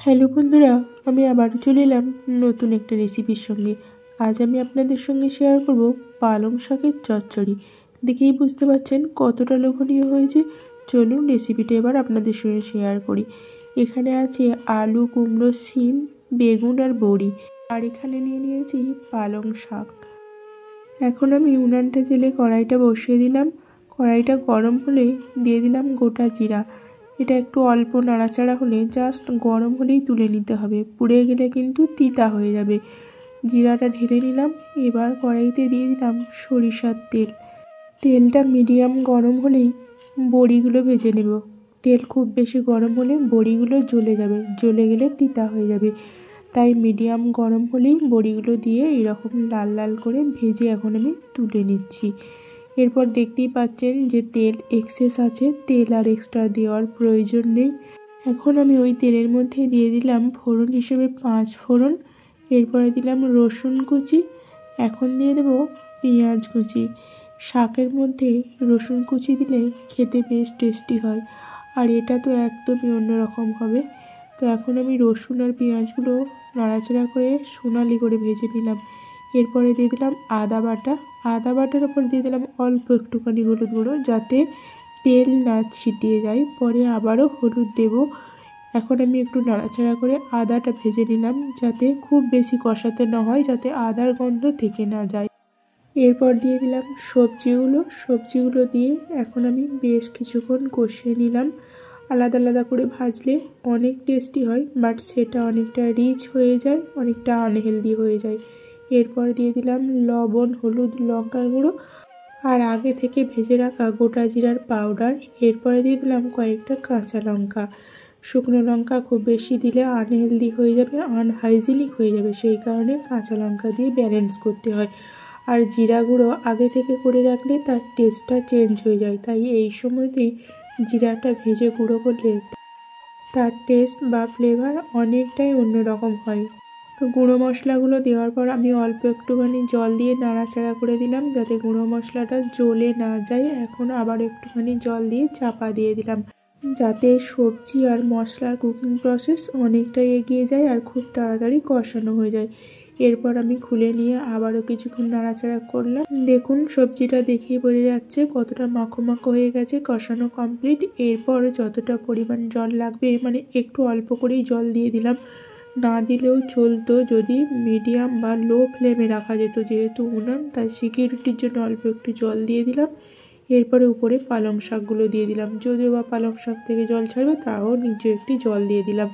Hello বন্ধুরা, আমি আবারও চলে এলাম নতুন একটা রেসিপির সঙ্গে। আজ আমি আপনাদের সঙ্গে শেয়ার করব পালং শাকের চচ্চড়ি। দেখেই বুঝতে পারছেন কতটা লোভনীয় হয়েছে। চলুন রেসিপিটা এবার আপনাদের সঙ্গে শেয়ার করি। এখানে আছে আলু, কুমড়ো, শিম, বেগুন আর বড়ি, আর এখানে নিয়ে নিয়েছি পালং শাক। এখন আমি উনানটা জেলে কড়াইটা বসিয়ে দিলাম। কড়াইটা গরম হলে দিয়ে দিলাম গোটা জিরা। এটা একটু অল্প নাড়াচাড়া হলে জাস্ট গরম হলেই তুলে নিতে হবে, পুড়ে গেলে কিন্তু তিতা হয়ে যাবে। জিরাটা ঢেলে নিলাম। এবার কড়াইতে দিয়ে দিলাম সরিষার তেল। তেলটা মিডিয়াম গরম হলেই বড়িগুলো ভেজে নেব। তেল খুব বেশি গরম হলে বড়িগুলো জ্বলে যাবে, জ্বলে গেলে তিতা হয়ে যাবে। তাই মিডিয়াম গরম হলেই বড়িগুলো দিয়ে এরকম লাল লাল করে ভেজে এখন আমি তুলে নিচ্ছি। এরপর দেখতেই পাচ্ছেন যে তেল এক্সেস আছে, তেল আর এক্সট্রা দেওয়ার প্রয়োজন নেই। এখন আমি ওই তেলের মধ্যে দিয়ে দিলাম ফোড়ন হিসেবে 5 ফোড়ন। এরপরে দিলাম রসুন কুচি। এখন দিয়ে দেব পেঁয়াজ কুচি। শাকের মধ্যে রসুন কুচি দিলে খেতে বেশ টেস্টি হয়, আর এটা তো একদমই অন্যরকম হবে। তো এখন আমি রসুন আর পেঁয়াজগুলো নাড়াচাড়া করে সোনালি করে ভেজে নিলাম। এরপরে দিয়ে দিলাম আদা বাটা। আদা বাটার ওপর দিয়ে দিলাম অল্প একটুখানি হলুদ গুঁড়ো, যাতে তেল না ছিটিয়ে যায়। পরে আবারও হলুদ দেব। এখন আমি একটু নাড়াচাড়া করে আদাটা ভেজে নিলাম, যাতে খুব বেশি কষাতে না হয়, যাতে আদার গন্ধ থেকে না যায়। এরপর দিয়ে দিলাম সবজিগুলো দিয়ে এখন আমি বেশ কিছুক্ষণ কষিয়ে নিলাম। আলাদা আলাদা করে ভাজলে অনেক টেস্টি হয়, বাট সেটা অনেকটা রিচ হয়ে যায়, অনেকটা আনহেলদি হয়ে যায়। এরপর দিয়ে দিলাম লবণ, হলুদ, লঙ্কার গুঁড়ো আর আগে থেকে ভেজে রাখা গোটা জিরার পাউডার। এরপরে দিয়ে দিলাম কয়েকটা কাঁচা লঙ্কা। শুকনো লঙ্কা খুব বেশি দিলে আনহেলদি হয়ে যাবে, আনহাইজিনিক হয়ে যাবে, সেই কারণে কাঁচা লঙ্কা দিয়ে ব্যালেন্স করতে হয়। আর জিরা গুঁড়ো আগে থেকে করে রাখলে তার টেস্টটা চেঞ্জ হয়ে যায়, তাই এই সময়তেই জিরাটা ভেজে গুঁড়ো করলে তার টেস্ট বা ফ্লেভার অনেকটাই অন্যরকম হয়। তো গুঁড়ো মশলাগুলো দেওয়ার পর আমি অল্প একটুখানি জল দিয়ে নাড়াচাড়া করে দিলাম, যাতে গুঁড়ো মশলাটা জ্বলে না যায়। এখন আবার একটুখানি জল দিয়ে চাপা দিয়ে দিলাম, যাতে সবজি আর মশলার কুকিং প্রসেস অনেকটাই এগিয়ে যায় আর খুব তাড়াতাড়ি কষানো হয়ে যায়। এরপর আমি খুলে নিয়ে আবারও কিছুক্ষণ নাড়াচাড়া করলাম। দেখুন সবজিটা দেখেই বোঝা যাচ্ছে কতটা মাখো মাখো হয়ে গেছে, কষানো কমপ্লিট। এরপর যতটা পরিমাণ জল লাগবে, মানে একটু অল্প করেই জল দিয়ে দিলাম, না দিলেও চলতো যদি মিডিয়াম বা লো ফ্লেমে রাখা যেত, যেহেতু উনান তাই সিকিউরিটির জন্য অল্প একটু জল দিয়ে দিলাম। এরপরে উপরে পালং শাকগুলো দিয়ে দিলাম, যদিও বা পালং শাক থেকে জল ছাড়বে, তাও নিচে একটি জল দিয়ে দিলাম।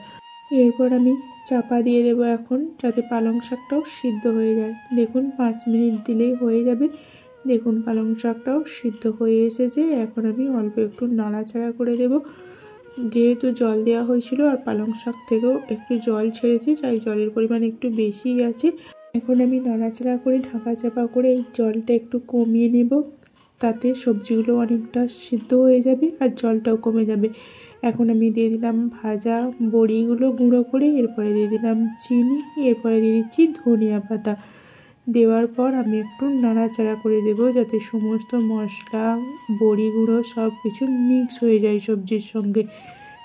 এরপর আমি চাপা দিয়ে দেবো এখন, যাতে পালং শাকটাও সিদ্ধ হয়ে যায়। দেখুন 5 মিনিট দিলেই হয়ে যাবে। দেখুন পালং শাকটাও সিদ্ধ হয়ে এসেছে। এখন আমি অল্প একটু নাড়াচাড়া করে দেব, যেহেতু জল দেওয়া হয়েছিল আর পালং শাক থেকেও একটু জল ছেড়েছে, তাই জলের পরিমাণ একটু বেশিই আছে। এখন আমি নাড়াচাড়া করে ঢাকা চাপা করে এই জলটা একটু কমিয়ে নেব, তাতে সবজিগুলো অনেকটা সিদ্ধ হয়ে যাবে আর জলটাও কমে যাবে। এখন আমি দিয়ে দিলাম ভাজা বড়িগুলো গুঁড়ো করে, এরপরে দিয়ে দিলাম চিনি, এরপরে দিয়ে দিচ্ছি ধনিয়া পাতা। দেওয়ার পর আমি একটু নাড়াচাড়া করে দেবো, যাতে সমস্ত মশলা, বড়ি গুঁড়ো সব কিছু মিক্স হয়ে যায় সবজির সঙ্গে।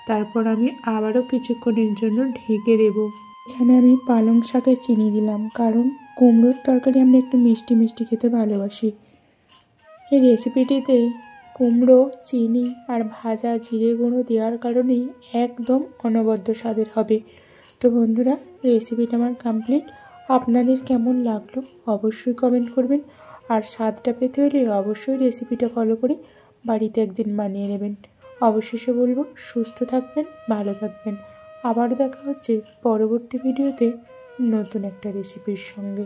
তারপর আমি আবারও কিছুক্ষণের জন্য ঢেকে দেব। এখানে আমি পালং শাকে চিনি দিলাম, কারণ কুমড়োর তরকারি আমরা একটু মিষ্টি মিষ্টি খেতে ভালোবাসি। এই রেসিপিটিতে কুমড়ো, চিনি আর ভাজা জিরে গুঁড়ো দেওয়ার কারণেই একদম অনবদ্য স্বাদের হবে। তো বন্ধুরা, রেসিপিটা আমার কমপ্লিট। আপনাদের কেমন লাগলো অবশ্যই কমেন্ট করবেন, আর স্বাদটা পেতে হলে অবশ্যই রেসিপিটা ফলো করে বাড়িতে একদিন বানিয়ে নেবেন। অবশেষে বলবো, সুস্থ থাকবেন, ভালো থাকবেন। আবার দেখা হচ্ছে পরবর্তী ভিডিওতে নতুন একটা রেসিপির সঙ্গে।